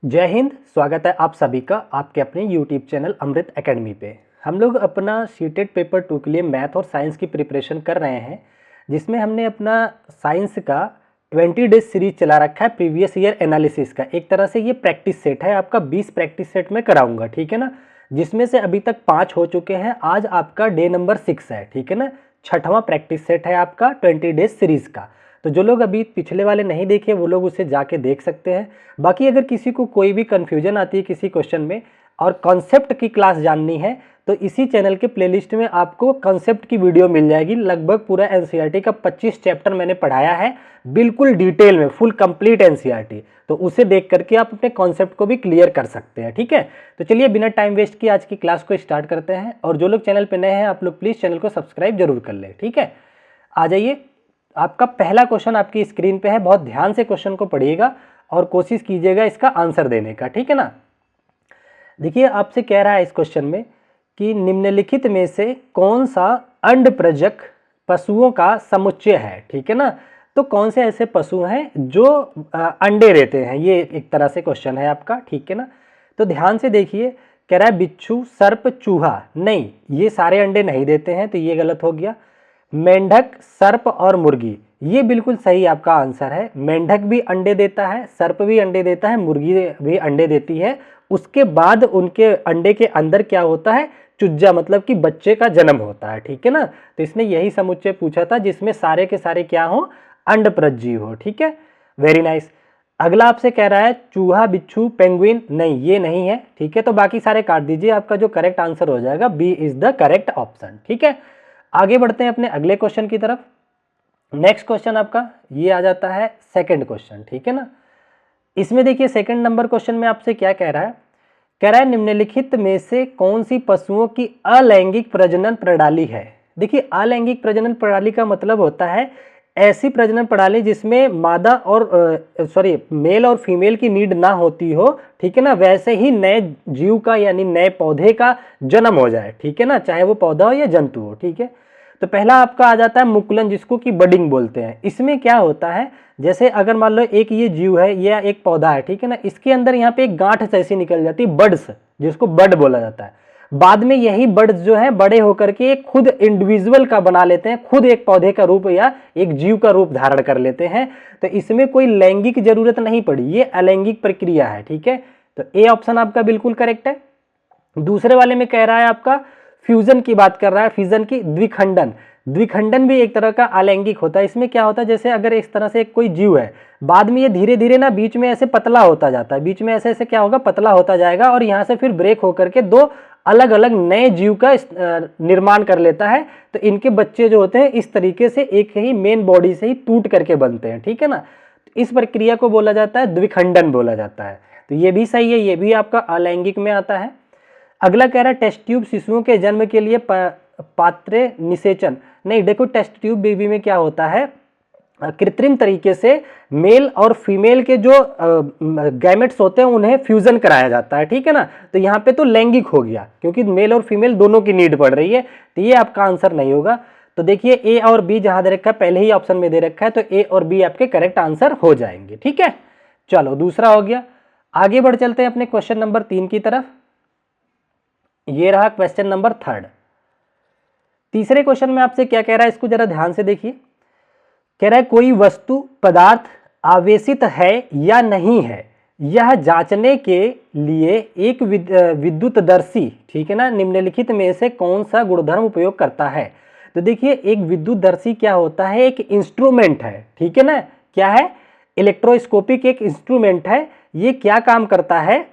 जय हिंद। स्वागत है आप सभी का आपके अपने यूट्यूब चैनल अमृत एकेडमी पे। हम लोग अपना सीटेट पेपर 2 के लिए मैथ और साइंस की प्रिपरेशन कर रहे हैं, जिसमें हमने अपना साइंस का 20 डेज सीरीज चला रखा है प्रीवियस ईयर एनालिसिस का। एक तरह से ये प्रैक्टिस सेट है, आपका 20 प्रैक्टिस सेट में कराऊंगा, ठीक है ना। जिसमें से अभी तक 5 हो चुके हैं, आज आपका डे नंबर 6 है, ठीक है ना। 6वां प्रैक्टिस सेट है आपका 20 डेज सीरीज का। तो जो लोग अभी पिछले वाले नहीं देखे वो लोग उसे जाके देख सकते हैं। बाकी अगर किसी को कोई भी कन्फ्यूजन आती है किसी क्वेश्चन में और कॉन्सेप्ट की क्लास जाननी है तो इसी चैनल के प्लेलिस्ट में आपको कॉन्सेप्ट की वीडियो मिल जाएगी। लगभग पूरा एनसीईआरटी का 25 चैप्टर मैंने पढ़ाया है, बिल्कुल डिटेल में, फुल कंप्लीट एनसीईआरटी। तो उसे देख करके आप अपने कॉन्सेप्ट को भी क्लियर कर सकते हैं, ठीक है। तो चलिए बिना टाइम वेस्ट किए आज की क्लास को स्टार्ट करते हैं। और जो लोग चैनल पर नए हैं आप लोग प्लीज़ चैनल को सब्सक्राइब जरूर कर लें, ठीक है। आ जाइए, आपका पहला क्वेश्चन आपकी स्क्रीन पे है। बहुत ध्यान से क्वेश्चन को पढ़िएगा और कोशिश कीजिएगा इसका आंसर देने का, ठीक है ना। देखिए आपसे कह रहा है इस क्वेश्चन में कि निम्नलिखित में से कौन सा अंडप्रजक पशुओं का समुच्चय है, ठीक है ना। तो कौन से ऐसे पशु हैं जो अंडे देते हैं, ये एक तरह से क्वेश्चन है आपका, ठीक है ना। तो ध्यान से देखिए, कह रहा है बिच्छू, सर्प, चूहा। नहीं, ये सारे अंडे नहीं देते हैं, तो ये गलत हो गया। मेंढक, सर्प और मुर्गी, ये बिल्कुल सही आपका आंसर है। मेंढक भी अंडे देता है, सर्प भी अंडे देता है, मुर्गी भी अंडे देती है। उसके बाद उनके अंडे के अंदर क्या होता है, चुज्जा, मतलब कि बच्चे का जन्म होता है, ठीक है ना। तो इसने यही समुच्चय पूछा था जिसमें सारे के सारे क्या हो, अंडप्रजीव हो, ठीक है। Very nice. अगला आपसे कह रहा है चूहा, बिच्छू, पेंगुइन। नहीं, ये नहीं है, ठीक है। तो बाकी सारे काट दीजिए, आपका जो करेक्ट आंसर हो जाएगा B is the correct option, ठीक है। आगे बढ़ते हैं अपने अगले क्वेश्चन की तरफ। नेक्स्ट क्वेश्चन आपका ये आ जाता है सेकंड क्वेश्चन, ठीक है ना। इसमें देखिए सेकंड नंबर क्वेश्चन में आपसे क्या कह रहा है, कह रहा है निम्नलिखित में से कौन सी पशुओं की अलैंगिक प्रजनन प्रणाली है। देखिए अलैंगिक प्रजनन प्रणाली का मतलब होता है ऐसी प्रजनन प्रणाली जिसमें मादा और मेल और फीमेल की नीड ना होती हो, ठीक है ना। वैसे ही नए जीव का यानी नए पौधे का जन्म हो जाए, ठीक है ना, चाहे वो पौधा हो या जंतु हो, ठीक है। तो पहला आपका आ जाता है मुकुलन, जिसको कि बडिंग बोलते हैं। इसमें क्या होता है, जैसे अगर मान लो एक ये जीव है या एक पौधा है, ठीक है ना, इसके अंदर यहाँ पे एक गांठ जैसी निकल जाती है, बड्स, जिसको बड बोला जाता है। बाद में यही बर्ड्स जो है बड़े होकर के खुद इंडिविजुअल का बना लेते हैं, खुद एक पौधे का रूप या एक जीव का रूप धारण कर लेते हैं। तो इसमें कोई लैंगिक जरूरत नहीं पड़ी, ये अलैंगिक प्रक्रिया है, ठीक है। तो ए ऑप्शन आपका बिल्कुल करेक्ट है। दूसरे वाले में कह रहा है आपका फ्यूजन की बात कर रहा है, फ्यूजन की, द्विखंडन। द्विखंडन भी एक तरह का अलैंगिक होता है। इसमें क्या होता है, जैसे अगर इस तरह से कोई जीव है, बाद में ये धीरे धीरे ना बीच में ऐसे पतला होता जाता है, बीच में ऐसे ऐसे क्या होगा, पतला होता जाएगा और यहाँ से फिर ब्रेक होकर के दो अलग अलग नए जीव का निर्माण कर लेता है। तो इनके बच्चे जो होते हैं इस तरीके से एक ही मेन बॉडी से ही टूट करके बनते हैं, ठीक है ना। इस प्रक्रिया को बोला जाता है द्विखंडन बोला जाता है। तो ये भी सही है, ये भी आपका अलैंगिक में आता है। अगला कह रहा है टेस्ट ट्यूब शिशुओं के जन्म के लिए पात्र निषेचन। नहीं, देखो टेस्ट ट्यूब बेबी में क्या होता है, कृत्रिम तरीके से मेल और फीमेल के जो गैमेट्स होते हैं उन्हें फ्यूजन कराया जाता है, ठीक है ना। तो यहाँ पे तो लैंगिक हो गया क्योंकि मेल और फीमेल दोनों की नीड पड़ रही है, तो ये आपका आंसर नहीं होगा। तो देखिए ए और बी जहां दे रखा है, पहले ही ऑप्शन में दे रखा है, तो ए और बी आपके करेक्ट आंसर हो जाएंगे, ठीक है। चलो दूसरा हो गया। आगे बढ़ चलते हैं अपने क्वेश्चन नंबर 3 की तरफ। ये रहा क्वेश्चन नंबर 3। तीसरे क्वेश्चन में आपसे क्या कह रहा है, इसको जरा ध्यान से देखिए। कह रहा है कोई वस्तु पदार्थ आवेशित है या नहीं है, यह जांचने के लिए एक विद्युतदर्शी, ठीक है ना, निम्नलिखित में से कौन सा गुणधर्म उपयोग करता है। तो देखिए एक विद्युतदर्शी क्या होता है, एक इंस्ट्रूमेंट है, ठीक है ना। क्या है, इलेक्ट्रोस्कोपिक एक इंस्ट्रूमेंट है। ये क्या काम करता है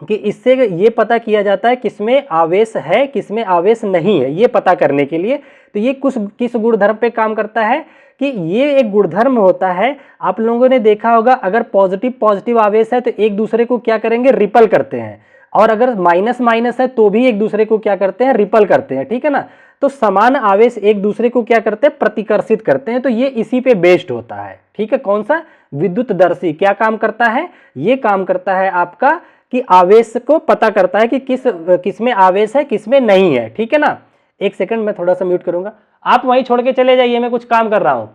कि इससे ये पता किया जाता है किसमें आवेश है किसमें आवेश नहीं है, ये पता करने के लिए। तो ये किस गुणधर्म पे काम करता है कि ये एक गुणधर्म होता है, आप लोगों ने देखा होगा अगर पॉजिटिव पॉजिटिव आवेश है तो एक दूसरे को क्या करेंगे, रिपल करते हैं, और अगर माइनस माइनस है तो भी एक दूसरे को क्या करते हैं, रिपल करते हैं, ठीक है ना। तो समान आवेश एक दूसरे को क्या करते हैं, प्रतिकर्षित करते हैं। तो ये इसी पे बेस्ड होता है, ठीक है। कौन सा, विद्युतदर्शी क्या काम करता है, ये काम करता है आपका कि आवेश को पता करता है कि किस में आवेश है किस में नहीं है, ठीक है ना। एक सेकंड मैं थोड़ा सा म्यूट करूंगा, आप वहीं छोड़ के चले जाइए, मैं कुछ काम कर रहा हूं।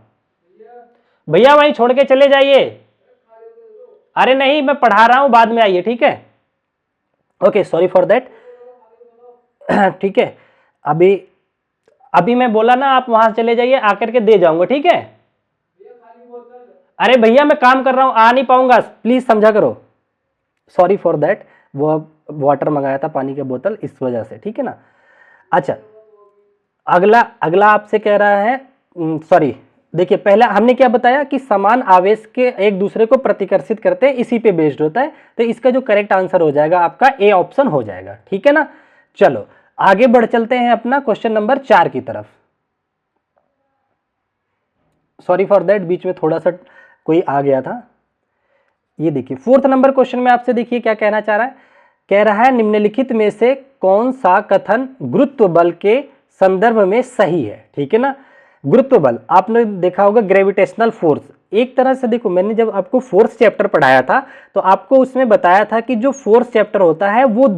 भैया वहीं छोड़ के चले जाइए। अरे नहीं, मैं पढ़ा रहा हूं, बाद में आइए, ठीक है। Okay, sorry for that. ठीक है, अभी अभी मैं बोला ना, आप वहां चले जाइए, आकर के दे जाऊंगा, ठीक है। अरे भैया मैं काम कर रहा हूं, आ नहीं पाऊंगा, प्लीज समझा करो। सॉरी फॉर दैट, वो वाटर मंगाया था, पानी की बोतल, इस वजह से, ठीक है ना। अच्छा, अगला अगला आपसे कह रहा है, सॉरी, देखिए पहला हमने क्या बताया कि समान आवेश के एक दूसरे को प्रतिकर्षित करते हैं, इसी पे बेस्ड होता है। तो इसका जो करेक्ट आंसर हो जाएगा आपका ए ऑप्शन हो जाएगा, ठीक है ना। चलो आगे बढ़ चलते हैं अपना क्वेश्चन नंबर 4 की तरफ। सॉरी फॉर दैट, बीच में थोड़ा सा कोई आ गया था। ये देखिए 4th नंबर क्वेश्चन में आपसे देखिए क्या कहना चाह रहा है। कह रहा है निम्नलिखित में से कौन सा कथन गुरुत्व बल के संदर्भ में सही है, ठीक है ना। गुरुत्व बल आपने देखा होगा, ग्रेविटेशनल फोर्स। एक तरह से देखो, मैंने जब आपको फोर्स चैप्टर पढ़ाया था तो आपको उसमें बताया था कि जो फोर्स चैप्टर होता है वो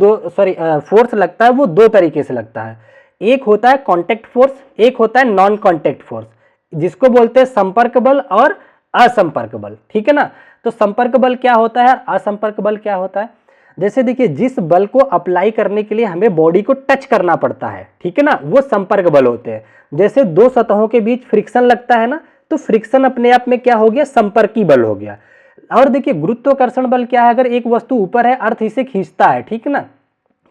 फोर्स लगता है वो दो तरीके से लगता है। एक होता है कांटेक्ट फोर्स, एक होता है नॉन कांटेक्ट फोर्स, जिसको बोलते हैं संपर्क बल और असंपर्क बल, ठीक है ना। तो संपर्क बल क्या होता है, असंपर्क बल क्या होता है। जैसे देखिए, जिस बल को अप्लाई करने के लिए हमें बॉडी को टच करना पड़ता है, ठीक है ना, वो संपर्क बल होते हैं। जैसे दो सतहों के बीच फ्रिक्शन लगता है ना, तो फ्रिक्शन अपने आप में क्या हो गया, संपर्की बल हो गया। और देखिए गुरुत्वाकर्षण बल क्या है, अगर एक वस्तु ऊपर है, अर्थ इसे खींचता है, ठीक है ना,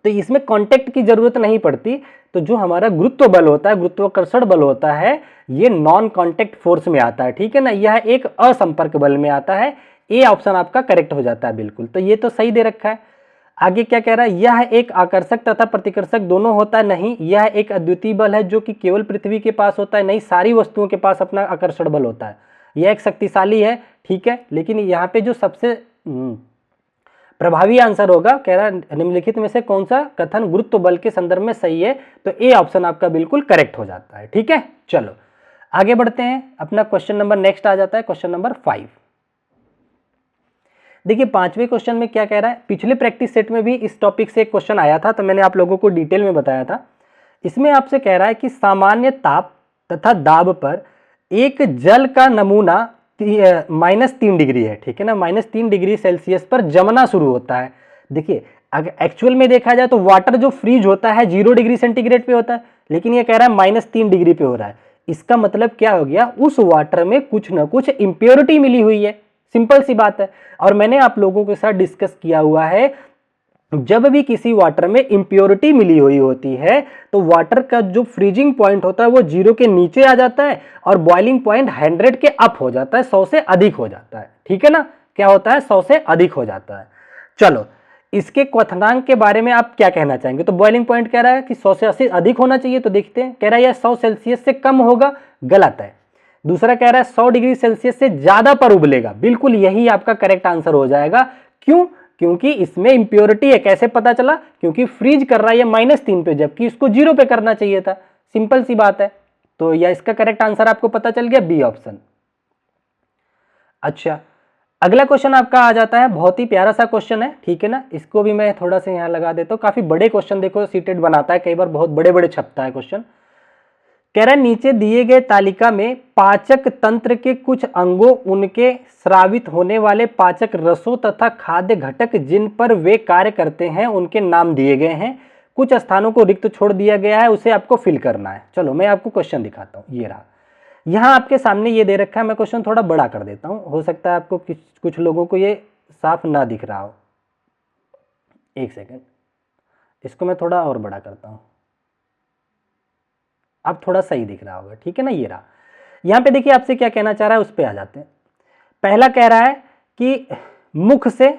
तो इसमें कांटेक्ट की जरूरत नहीं पड़ती। तो जो हमारा गुरुत्व बल होता है, गुरुत्वाकर्षण बल होता है, ये नॉन कांटेक्ट फोर्स में आता है, ठीक है ना, यह एक असंपर्क बल में आता है। ए ऑप्शन आपका करेक्ट हो जाता है बिल्कुल। तो ये तो सही दे रखा है। आगे क्या कह रहा है, यह एक आकर्षक तथा प्रतिकर्षक दोनों होता है, नहीं, यह एक अद्वितीय बल है जो कि केवल पृथ्वी के पास होता है, नहीं, सारी वस्तुओं के पास अपना आकर्षण बल होता है। यह एक शक्तिशाली है, ठीक है, लेकिन यहाँ पे जो सबसे प्रभावी आंसर होगा, कह रहा है निम्नलिखित में से कौन सा कथन गुरुत्व बल के संदर्भ में सही है, तो ए ऑप्शन आपका बिल्कुल करेक्ट हो जाता है, ठीक है। चलो आगे बढ़ते हैं, अपना क्वेश्चन नंबर नेक्स्ट आ जाता है, क्वेश्चन नंबर 5। देखिए 5वें क्वेश्चन में क्या कह रहा है, पिछले प्रैक्टिस सेट में भी इस टॉपिक से एक क्वेश्चन आया था, तो मैंने आप लोगों को डिटेल में बताया था। इसमें आपसे कह रहा है कि सामान्य ताप तथा दाब पर एक जल का नमूना -3 डिग्री है, ठीक है ना, -3 डिग्री सेल्सियस पर जमना शुरू होता है। देखिए अगर एक्चुअल में देखा जाए तो वाटर जो फ्रीज होता है 0 डिग्री सेंटीग्रेड पे होता है, लेकिन ये कह रहा है -3 डिग्री पे हो रहा है। इसका मतलब क्या हो गया, उस वाटर में कुछ ना कुछ इंप्योरिटी मिली हुई है, सिंपल सी बात है। और मैंने आप लोगों के साथ डिस्कस किया हुआ है, जब भी किसी वाटर में इंप्योरिटी मिली हुई होती है तो वाटर का जो फ्रीजिंग पॉइंट होता है वो 0 के नीचे आ जाता है और बॉइलिंग पॉइंट 100 के अप हो जाता है, 100 से अधिक हो जाता है, ठीक है ना। क्या होता है, 100 से अधिक हो जाता है। चलो इसके क्वथनांक के बारे में आप क्या कहना चाहेंगे। तो बॉइलिंग पॉइंट कह रहा है कि 100 से 80 अधिक होना चाहिए, तो देखते हैं, कह रहा है यह 100 सेल्सियस से कम होगा, गलत है। दूसरा कह रहा है 100 डिग्री सेल्सियस से ज्यादा पर उबलेगा, बिल्कुल यही आपका करेक्ट आंसर हो जाएगा। क्यों, क्योंकि इसमें इंप्योरिटी है। कैसे पता चला, क्योंकि फ्रीज कर रहा है ये -3 पे, जबकि इसको 0 पे करना चाहिए था, सिंपल सी बात है। तो यह इसका करेक्ट आंसर आपको पता चल गया, बी ऑप्शन। अच्छा अगला क्वेश्चन आपका आ जाता है, बहुत ही प्यारा सा क्वेश्चन है, ठीक है ना, इसको भी मैं थोड़ा सा यहां लगा देता हूं। काफी बड़े क्वेश्चन देखो सीटेड बनाता है, कई बार बहुत बड़े बड़े छपता है क्वेश्चन। कह रहा है नीचे दिए गए तालिका में पाचक तंत्र के कुछ अंगों, उनके स्रावित होने वाले पाचक रसों तथा खाद्य घटक जिन पर वे कार्य करते हैं उनके नाम दिए गए हैं। कुछ स्थानों को रिक्त छोड़ दिया गया है, उसे आपको फिल करना है। चलो मैं आपको क्वेश्चन दिखाता हूँ, ये रहा, यहाँ आपके सामने ये दे रखा है। मैं क्वेश्चन थोड़ा बड़ा कर देता हूँ, हो सकता है आपको कुछ लोगों को ये साफ ना दिख रहा हो। एक सेकेंड, इसको मैं थोड़ा और बड़ा करता हूँ, अब थोड़ा सही दिख रहा होगा, ठीक है ना। ये रहा, यहां पे देखिए आपसे क्या कहना चाह रहा है, उस पर आ जाते हैं। पहला कह रहा है कि मुख से,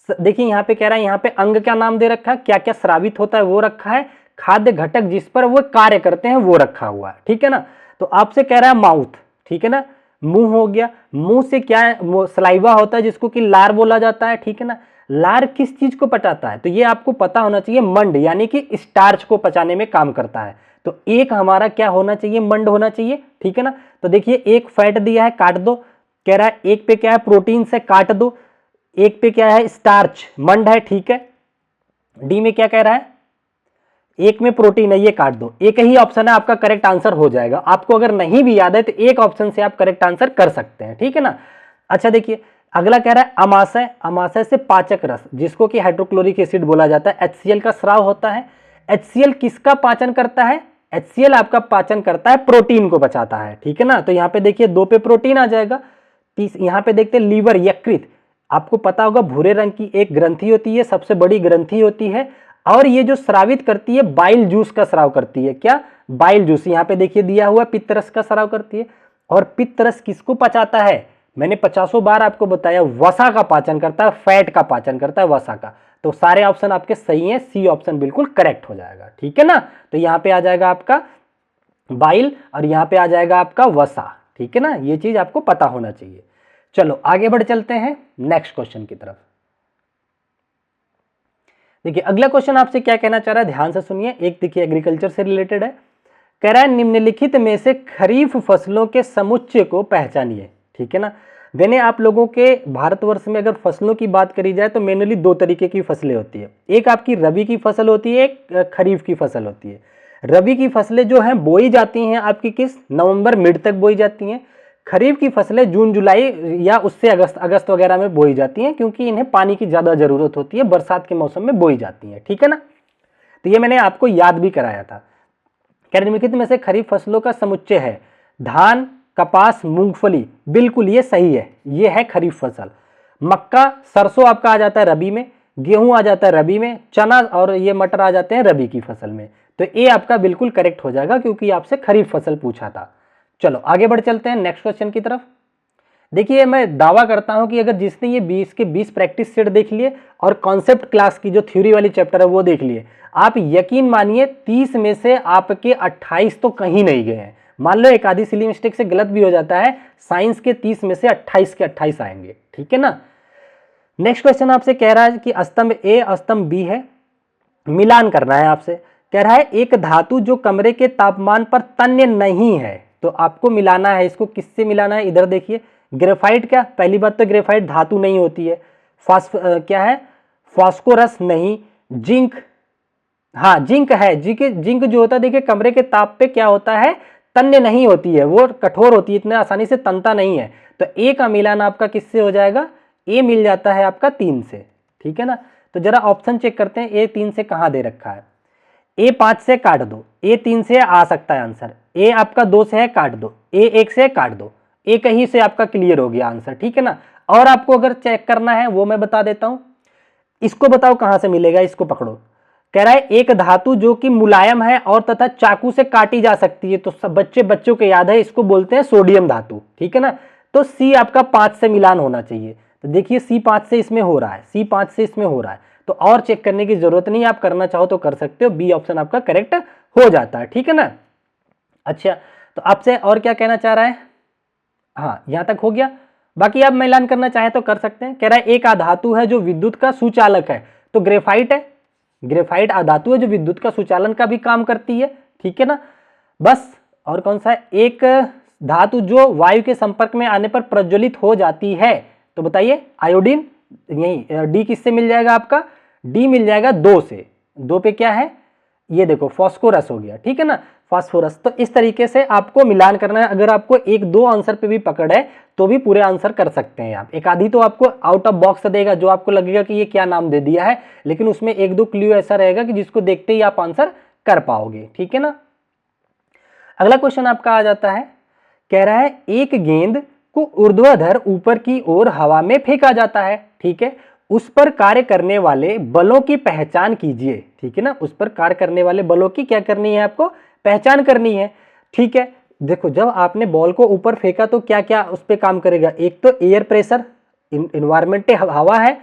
देखिए यहां पे कह रहा है, यहां पे अंग का नाम दे रखा है, क्या क्या स्रावित होता है वो रखा है, खाद्य घटक जिस पर वो कार्य करते हैं वो रखा हुआ है, ठीक है ना। तो आपसे कह रहा है माउथ, ठीक है ना, मुंह हो गया। मुंह से क्या है, सलाइवा होता है जिसको कि लार बोला जाता है, ठीक है ना। लार किस चीज को पचाता है, तो ये आपको पता होना चाहिए, मंड, यानी कि स्टार्च को पचाने में काम करता है। तो एक हमारा क्या होना चाहिए, मंड होना चाहिए, ठीक है ना। तो देखिए एक फैट दिया है, काट दो। कह रहा है एक पे क्या है, प्रोटीन से, काट दो। एक पे क्या है, स्टार्च, मंड है, ठीक है। डी में क्या कह रहा है, एक में प्रोटीन है, ये काट दो। एक ही ऑप्शन है आपका करेक्ट आंसर हो जाएगा। आपको अगर नहीं भी याद है तो एक ऑप्शन से आप करेक्ट आंसर कर सकते हैं, ठीक है ना। अच्छा देखिए अगला कह रहा है अमाशय, अमाशय से पाचक रस जिसको कि हाइड्रोक्लोरिक एसिड बोला जाता है, HCl का स्राव होता है। HCl किसका पाचन करता है? HCl आपका पाचन करता है प्रोटीन को बचाता है, ठीक है ना। तो यहाँ पे देखिए 2 पे प्रोटीन आ जाएगा। यहाँ पे देखते हैं लीवर, यकृत, आपको पता होगा भूरे रंग की एक ग्रंथि होती है, सबसे बड़ी ग्रंथि होती है, और ये जो स्रावित करती है बाइल जूस का स्राव करती है। क्या? Bile juice. यहाँ पे देखिए दिया हुआ पित्तरस का स्राव करती है। और पित्तरस किसको पचाता है? मैंने 50 बार आपको बताया, वसा का पाचन करता है, फैट का पाचन करता है, वसा का। तो सारे ऑप्शन आपके सही हैं, सी ऑप्शन बिल्कुल करेक्ट हो जाएगा, ठीक है ना। तो यहाँ पे आ जाएगा आपका बाइल और यहाँ पे आ जाएगा आपका वसा, ठीक है ना। ये चीज आपको पता होना चाहिए। चलो आगे बढ़ चलते हैं नेक्स्ट क्वेश्चन की तरफ। देखिए अगला क्वेश्चन आपसे क्या कहना चाह रहा है, ध्यान से सुनिए। एक देखिए एग्रीकल्चर से रिलेटेड है, कह रहा है निम्नलिखित में से खरीफ फसलों के समुच्चय को पहचानिए, ठीक है ना। मैंने आप लोगों के भारतवर्ष में अगर फसलों की बात करी जाए तो मेनली 2 तरीके की फसलें होती है, एक आपकी रबी की फसल होती है, एक खरीफ की फसल होती है। रबी की फसलें जो हैं बोई जाती हैं आपकी किस नवंबर मिड तक बोई जाती हैं। खरीफ की फसलें जून जुलाई या उससे अगस्त वगैरह में बोई जाती हैं, क्योंकि इन्हें पानी की ज़्यादा ज़रूरत होती है, बरसात के मौसम में बोई जाती हैं, ठीक है ना। तो ये मैंने आपको याद भी कराया था। निम्नलिखित में से खरीफ फसलों का समुच्चय है धान, कपास, मूंगफली, बिल्कुल ये सही है, ये है खरीफ फसल। मक्का, सरसों आपका आ जाता है रबी में, गेहूं आ जाता है रबी में, चना और ये मटर आ जाते हैं रबी की फसल में। तो ये आपका बिल्कुल करेक्ट हो जाएगा क्योंकि आपसे खरीफ फसल पूछा था। चलो आगे बढ़ चलते हैं नेक्स्ट क्वेश्चन की तरफ। देखिए मैं दावा करता हूं कि अगर जिसने ये 20 के 20 प्रैक्टिस सेट देख लिए और कॉन्सेप्ट क्लास की जो थ्योरी वाली चैप्टर है वो देख लिए, आप यकीन मानिए 30 में से आपके 28 तो कहीं नहीं गए हैं। मान लो एक आधी सिली मिस्टेक से गलत भी हो जाता है, साइंस के 30 में से 28 के 28 आएंगे, ठीक है ना। नेक्स्ट क्वेश्चन आपसे कह रहा है कि स्तंभ ए स्तंभ बी है, मिलान करना है आपसे। कह रहा है एक धातु जो कमरे के तापमान पर तन्य नहीं है, तो आपको मिलाना है। इसको किससे मिलाना है? इधर देखिए, ग्रेफाइट, क्या पहली बात तो ग्रेफाइट धातु नहीं होती है। क्या है? फास्फोरस नहीं। जिंक, हाँ जिंक है। जिंक जो होता है देखिए कमरे के ताप पे क्या होता है, तन्य नहीं होती है, वो कठोर होती है, इतने आसानी से तनता नहीं है। तो ए का मिलान आपका किससे हो जाएगा? ए मिल जाता है आपका 3 से, ठीक है ना। तो जरा ऑप्शन चेक करते हैं, ए 3 से कहां दे रखा है। ए 5 से काट दो, ए 3 से आ सकता है आंसर, ए आपका 2 से है काट दो, ए 1 से काट दो, ए कहीं से आपका क्लियर हो गया आंसर, ठीक है ना। और आपको अगर चेक करना है वो मैं बता देता हूं। इसको बताओ कहां से मिलेगा, इसको पकड़ो। कह रहा है एक धातु जो कि मुलायम है और तथा चाकू से काटी जा सकती है, तो सब बच्चों को याद है, इसको बोलते हैं सोडियम धातु, ठीक है ना। तो सी आपका 5 से मिलान होना चाहिए। तो देखिए सी 5 से इसमें हो रहा है, सी 5 से इसमें हो रहा है, तो और चेक करने की जरूरत नहीं, आप करना चाहो तो कर सकते हो, बी ऑप्शन आपका करेक्ट हो जाता है, ठीक है ना। अच्छा तो आपसे और क्या कहना चाह रहा है? हाँ यहां तक हो गया, बाकी आप मिलान करना चाहे तो कर सकते हैं। कह रहा है एक आधातु है जो विद्युत का सुचालक है, तो ग्रेफाइट है, ग्रेफाइट आधातु है जो विद्युत का सुचालन का भी काम करती है, ठीक है ना। बस और कौन सा है? एक धातु जो वायु के संपर्क में आने पर प्रज्वलित हो जाती है, तो बताइए आयोडीन। यही डी किससे मिल जाएगा आपका? डी मिल जाएगा 2 से। 2 पे क्या है? ये देखो फास्फोरस हो गया, ठीक है ना, फास्फोरस। तो इस तरीके से आपको मिलान करना है। अगर आपको 1-2 आंसर पे भी पकड़ है तो भी पूरे आंसर कर सकते हैं आप। एक आधी तो आपको आउट ऑफ बॉक्स देगा जो आपको लगेगा कि ये क्या नाम दे दिया है, लेकिन उसमें 1-2 क्लू ऐसा रहेगा कि जिसको देखते ही आप आंसर कर पाओगे, ठीक है ना। अगला क्वेश्चन आपका आ जाता है, कह रहा है एक गेंद को ऊर्ध्वाधर ऊपर की ओर हवा में फेंका जाता है, ठीक है, उस पर कार्य करने वाले बलों की पहचान कीजिए, ठीक है ना। उस पर कार्य करने वाले बलों की क्या करनी है? आपको पहचान करनी है, ठीक है। देखो जब आपने बॉल को ऊपर फेंका तो क्या क्या उस पर काम करेगा? एक तो एयर प्रेशर, इन्वायरमेंट हवा है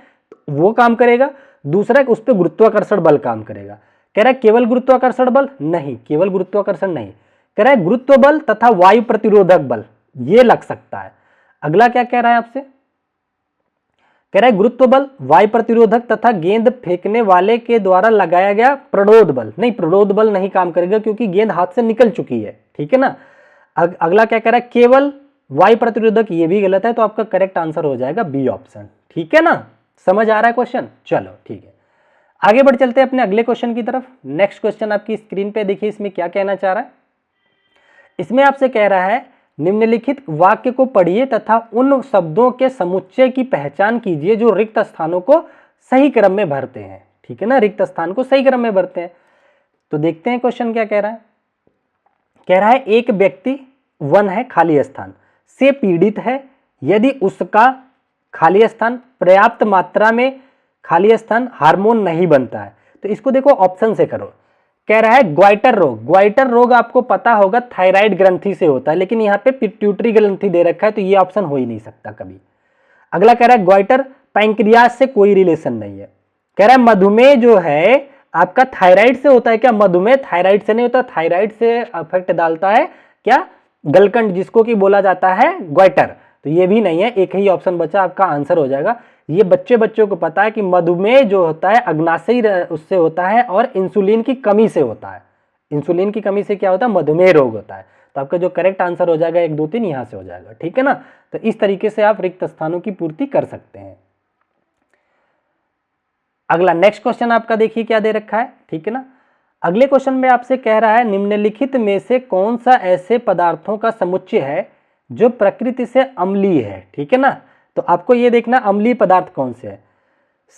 वो काम करेगा, दूसरा उस पर गुरुत्वाकर्षण बल काम करेगा। कह रहा है केवल गुरुत्वाकर्षण बल? नहीं, केवल गुरुत्वाकर्षण नहीं, कह रहा है गुरुत्व बल तथा वायु प्रतिरोधक बल, ये लग सकता है। अगला क्या कह रहा है आपसे? कह रहा है गुरुत्व बल, वायु प्रतिरोधक तथा गेंद फेंकने वाले के द्वारा लगाया गया प्रणोद बल। नहीं, प्रणोद बल नहीं काम करेगा क्योंकि गेंद हाथ से निकल चुकी है, ठीक है ना। अगला क्या कह रहा है? केवल वायु प्रतिरोधक, ये भी गलत है, तो आपका करेक्ट आंसर हो जाएगा बी ऑप्शन, ठीक है ना। समझ आ रहा है क्वेश्चन? चलो ठीक है, आगे बढ़ चलते हैं अपने अगले क्वेश्चन की तरफ। नेक्स्ट क्वेश्चन आपकी स्क्रीन पे देखिए, इसमें क्या कहना चाह रहा है। इसमें आपसे कह रहा है निम्नलिखित वाक्य को पढ़िए तथा उन शब्दों के समुच्चय की पहचान कीजिए जो रिक्त स्थानों को सही क्रम में भरते हैं। ठीक है ना, रिक्त स्थान को सही क्रम में भरते हैं। तो देखते हैं क्वेश्चन क्या कह रहा है। कह रहा है एक व्यक्ति वन है खाली स्थान से पीड़ित है यदि उसका खाली स्थान पर्याप्त मात्रा में खाली स्थान हार्मोन नहीं बनता है। तो इसको देखो ऑप्शन से करो। कह रहा है ग्वाइटर रोग। ग्वाइटर रोग आपको पता होगा थायराइड ग्रंथि से होता है, लेकिन यहाँ पे पिट्यूटरी ग्रंथि दे रखा है तो ये ऑप्शन हो ही नहीं सकता कभी। अगला कह रहा है ग्वाइटर पैंक्रियास से कोई रिलेशन नहीं है। कह रहा है मधुमेह जो है आपका थायराइड से होता है क्या? मधुमेह थायराइड से नहीं होता, थायराइड से अफेक्ट डालता है क्या? गलकंड, जिसको कि बोला जाता है ग्वाइटर। तो ये भी नहीं है, एक ही ऑप्शन बचा, आपका आंसर हो जाएगा। ये बच्चों को पता है कि मधुमेह जो होता है अग्नाशयी उससे होता है और इंसुलिन की कमी से होता है। इंसुलिन की कमी से क्या होता है? मधुमेह रोग होता है। तो आपका जो करेक्ट आंसर हो जाएगा 1, 2, 3 यहां से हो जाएगा। ठीक है ना, तो इस तरीके से आप रिक्त स्थानों की पूर्ति कर सकते हैं। अगला नेक्स्ट क्वेश्चन आपका देखिए क्या दे रखा है। ठीक है ना, अगले क्वेश्चन में आपसे कह रहा है निम्नलिखित में से कौन सा ऐसे पदार्थों का समुच्चय है जो प्रकृति से अम्लीय है। ठीक है ना, तो आपको ये देखना अम्लीय पदार्थ कौन से है।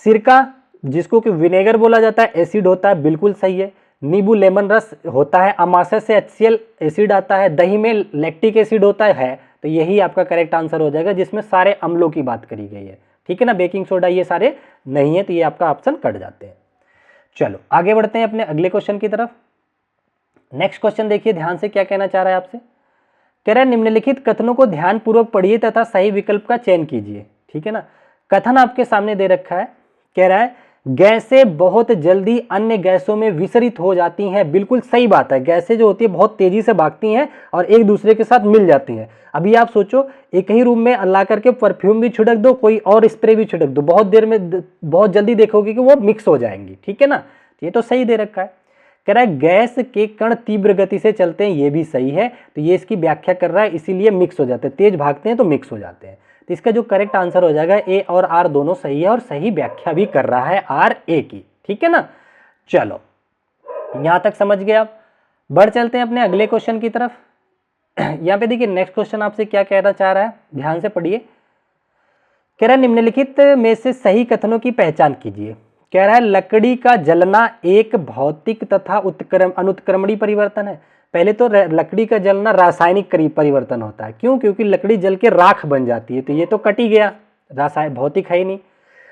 सिरका, जिसको कि विनेगर बोला जाता है, एसिड होता है, बिल्कुल सही है। नींबू लेमन रस होता है, अमाशय से HCl एसिड आता है। दही में लैक्टिक एसिड होता है, तो यही आपका करेक्ट आंसर हो जाएगा जिसमें सारे अम्लों की बात करी गई है। ठीक है ना, बेकिंग सोडा ये सारे नहीं है, तो ये आपका ऑप्शन कट जाते हैं। चलो आगे बढ़ते हैं अपने अगले क्वेश्चन की तरफ। नेक्स्ट क्वेश्चन देखिए ध्यान से, क्या कहना चाह रहा है आपसे। कह रहा है निम्नलिखित कथनों को ध्यानपूर्वक पढ़िए तथा सही विकल्प का चयन कीजिए। ठीक है ना, कथन आपके सामने दे रखा है। कह रहा है गैसें बहुत जल्दी अन्य गैसों में विसरित हो जाती हैं। बिल्कुल सही बात है, गैसें जो होती है बहुत तेजी से भागती हैं और एक दूसरे के साथ मिल जाती हैं। अभी आप सोचो एक ही रूम में ला करके परफ्यूम भी छिड़क दो, कोई और स्प्रे भी छिड़क दो, बहुत देर में बहुत जल्दी देखोगे कि वो मिक्स हो जाएंगी। ठीक है ना, ये तो सही दे रखा है। कह रहा है गैस के कण तीव्र गति से चलते हैं, ये भी सही है, तो ये इसकी व्याख्या कर रहा है, इसीलिए मिक्स हो जाते हैं, तेज भागते हैं तो मिक्स हो जाते हैं। तो इसका जो करेक्ट आंसर हो जाएगा ए और आर दोनों सही है और सही व्याख्या भी कर रहा है आर ए की। ठीक है ना, चलो यहां तक समझ गए आप। बढ़ चलते हैं अपने अगले क्वेश्चन की तरफ। यहां पे देखिए नेक्स्ट क्वेश्चन आपसे क्या कहना चाह रहा है, ध्यान से पढ़िए। कह रहा है निम्नलिखित में से सही कथनों की पहचान कीजिए। कह रहा है लकड़ी का जलना एक भौतिक तथा अनुत्क्रमणीय परिवर्तन है। पहले तो लकड़ी का जलना रासायनिक परिवर्तन होता है। क्यों? क्योंकि लकड़ी जल के राख बन जाती है, तो ये तो कट ही गया, रासायनिक भौतिक है ही नहीं।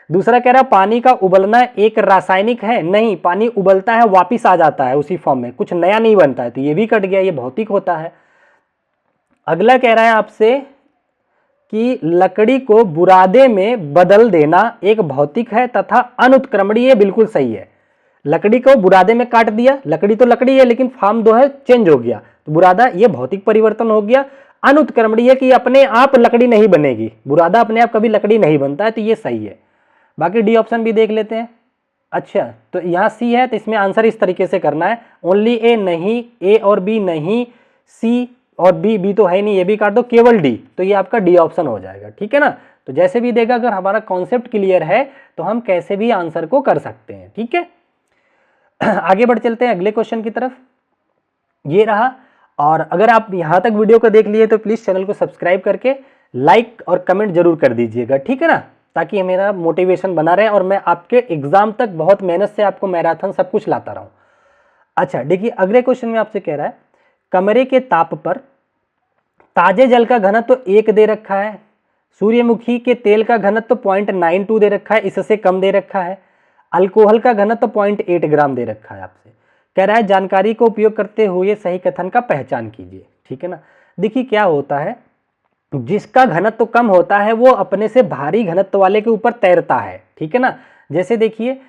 दूसरा कह रहा है पानी का उबलना एक रासायनिक है। नहीं, पानी उबलता है वापिस आ जाता है उसी फॉर्म में, कुछ नया नहीं बनता है, तो ये भी कट गया, ये भौतिक होता है। अगला कह रहा है आपसे कि लकड़ी को बुरादे में बदल देना एक भौतिक है तथा अनुत्क्रमणीय, बिल्कुल सही है। लकड़ी को बुरादे में काट दिया, लकड़ी तो लकड़ी है लेकिन फॉर्म जो है चेंज हो गया, तो बुरादा ये भौतिक परिवर्तन हो गया। अनुत्क्रमणीय कि अपने आप लकड़ी नहीं बनेगी, बुरादा अपने आप कभी लकड़ी नहीं बनता है, तो ये सही है। बाकी डी ऑप्शन भी देख लेते हैं। अच्छा, तो यहाँ सी है, तो इसमें आंसर इस तरीके से करना है, ओनली ए नहीं, ए और बी नहीं, सी और बी तो है नहीं, ये भी काट दो, केवल डी, तो ये आपका डी ऑप्शन हो जाएगा। ठीक है ना, तो जैसे भी देगा, अगर हमारा कॉन्सेप्ट क्लियर है तो हम कैसे भी आंसर को कर सकते हैं। ठीक है, आगे बढ़ चलते हैं अगले क्वेश्चन की तरफ। ये रहा, और अगर आप यहां तक वीडियो को देख लिए तो प्लीज चैनल को सब्सक्राइब करके लाइक और कमेंट जरूर कर दीजिएगा। ठीक है ना, ताकि मेरा मोटिवेशन बना रहे और मैं आपके एग्जाम तक बहुत मेहनत से आपको मैराथन सब कुछ लाता रहूं। अच्छा देखिए, अगले क्वेश्चन में आपसे कह रहा है कमरे के ताप पर ताजे जल का घनत्व तो 1 दे रखा है, सूर्यमुखी के तेल का घनत्व तो 0.92 दे रखा है, इससे कम दे रखा है, अल्कोहल का घनत्व तो 0.8 ग्राम दे रखा है। आपसे कह रहा है जानकारी को उपयोग करते हुए सही कथन का पहचान कीजिए। ठीक है ना, देखिए क्या होता है, जिसका घनत्व कम होता है वो अपने से भारी घनत्व वाले के ऊपर तैरता है। ठीक है ना, जैसे देखिए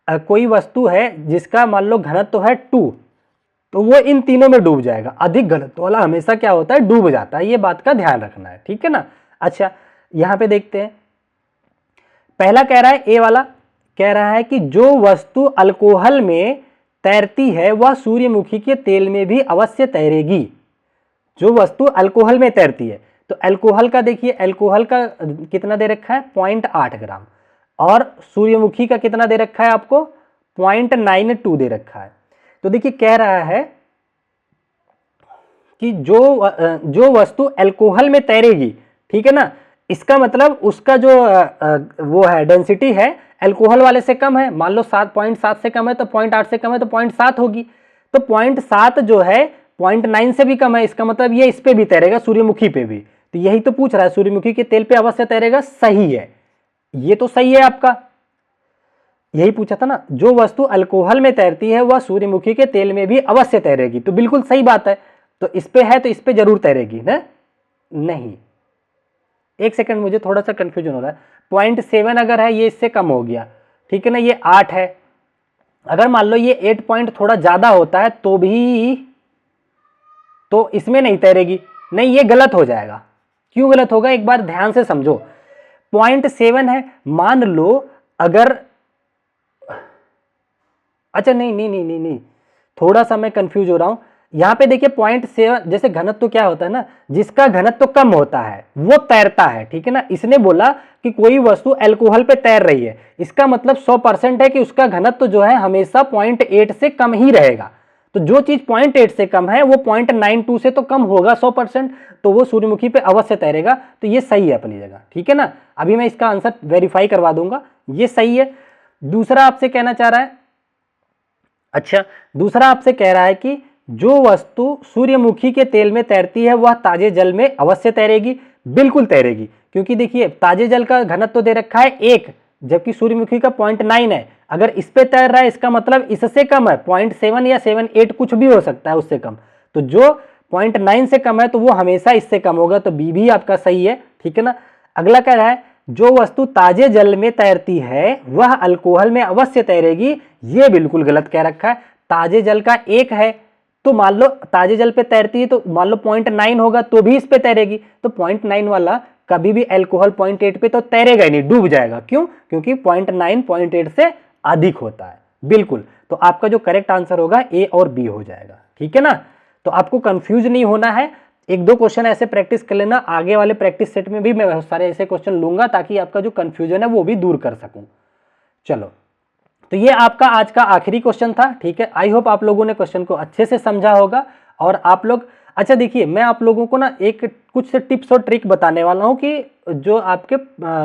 कोई वस्तु है जिसका मान लो घनत्व है 2, तो वो इन तीनों में डूब जाएगा। अधिक घनत्व वाला हमेशा क्या होता है, डूब जाता है, ये बात का ध्यान रखना है। ठीक है ना, अच्छा यहां पे देखते हैं, पहला कह रहा है ए वाला, कह रहा है कि जो वस्तु अल्कोहल में तैरती है वह सूर्यमुखी के तेल में भी अवश्य तैरेगी। जो वस्तु अल्कोहल में तैरती है, तो अल्कोहल का देखिए, अल्कोहल का कितना दे रखा है 0.8 ग्राम, और सूर्यमुखी का कितना दे रखा है आपको 0.92 दे रखा है। तो देखिए कह रहा है कि जो वस्तु अल्कोहल में तैरेगी, ठीक है ना, इसका मतलब उसका जो वो है डेंसिटी है अल्कोहल वाले से कम है। मान लो 7.7 से कम है तो 0.8 से कम है तो 0.7 होगी। तो 0.7 जो है 0.9 से भी कम है, इसका मतलब ये इस पे भी तैरेगा, सूर्यमुखी पे भी। तो यही तो पूछ रहा है, सूर्यमुखी के तेल पे अवश्य तैरेगा, सही है, ये तो सही है आपका। यही पूछा था ना, जो वस्तु अल्कोहल में तैरती है वह सूर्यमुखी के तेल में भी अवश्य तैरेगी, तो बिल्कुल सही बात है। तो इस पे है तो इस पे जरूर तैरेगी ना। नहीं, एक सेकंड, मुझे थोड़ा सा कंफ्यूजन हो रहा है। 0.7 अगर है, ये इससे कम हो गया, ठीक है ना, ये 8 है। अगर मान लो ये 8 पॉइंट थोड़ा ज्यादा होता है तो भी, तो इसमें नहीं तैरेगी। नहीं, ये गलत हो जाएगा। क्यों गलत होगा, एक बार ध्यान से समझो। 0.7 है, मान लो अगर, अच्छा नहीं नहीं नहीं नहीं नहीं, थोड़ा सा मैं कंफ्यूज हो रहा हूं। यहां पे देखिए 0.7, जैसे घनत्व तो क्या होता है ना, जिसका घनत्व तो कम होता है वो तैरता है, ठीक है ना। इसने बोला कि कोई वस्तु अल्कोहल पे तैर रही है, इसका मतलब 100% है कि उसका घनत्व तो जो है हमेशा 0.8 से कम ही रहेगा। तो जो चीज 0.8 से कम है वो 0.92 से तो कम होगा 100%, तो वो सूर्यमुखी पे अवश्य तैरेगा। तो ये सही है अपनी जगह, ठीक है ना। अभी मैं इसका आंसर वेरीफाई करवा दूंगा, ये सही है। दूसरा आपसे कहना चाह रहा है, अच्छा, दूसरा आपसे कह रहा है कि जो वस्तु सूर्यमुखी के तेल में तैरती है वह ताजे जल में अवश्य तैरेगी। बिल्कुल तैरेगी, क्योंकि देखिए ताजे जल का घनत्व तो दे रखा है 1, जबकि सूर्यमुखी का 0.9 है। अगर इस पे तैर रहा है इसका मतलब इससे कम है, 0.7 या 7.8 कुछ भी हो सकता है उससे कम। तो जो 0.9 से कम है तो वो हमेशा इससे कम होगा, तो बी भी आपका सही है, ठीक है ना। अगला कह रहा है, जो वस्तु ताजे जल में तैरती है वह अल्कोहल में अवश्य तैरेगी। ये बिल्कुल गलत कह रखा है। ताजे जल का 1 है, तो मान लो ताजे जल पे तैरती है तो मान लो 0.9 होगा तो भी इस पे तैरेगी। तो 0.9 वाला कभी भी अल्कोहल 0.8 पे तो तैरेगा ही नहीं, डूब जाएगा। क्यों? क्योंकि 0.9 0.8 से अधिक होता है। बिल्कुल, तो आपका जो करेक्ट आंसर होगा ए और बी हो जाएगा, ठीक है ना। तो आपको कंफ्यूज नहीं होना है, 1-2 क्वेश्चन ऐसे प्रैक्टिस कर लेना। आगे वाले प्रैक्टिस सेट में भी मैं बहुत सारे ऐसे क्वेश्चन लूंगा ताकि आपका जो कंफ्यूजन है वो भी दूर कर सकूं। चलो, तो ये आपका आज का आखिरी क्वेश्चन था, ठीक है। आई होप आप लोगों ने क्वेश्चन को अच्छे से समझा होगा। और आप लोग, अच्छा देखिए, मैं आप लोगों को ना एक कुछ टिप्स और ट्रिक बताने वाला हूं कि जो आपके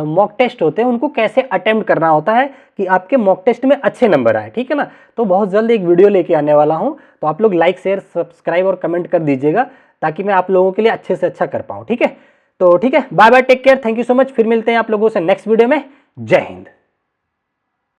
मॉक टेस्ट होते हैं उनको कैसे अटेम्प्ट करना होता है कि आपके मॉक टेस्ट में अच्छे नंबर आए, ठीक है ना। तो बहुत जल्द एक वीडियो लेके आने वाला हूं, तो आप लोग लाइक शेयर सब्सक्राइब और कमेंट कर दीजिएगा ताकि मैं आप लोगों के लिए अच्छे से अच्छा कर पाऊँ, ठीक है। तो ठीक है, bye bye, take care, thank you so much. फिर मिलते हैं आप लोगों से नेक्स्ट वीडियो में। जय हिंद।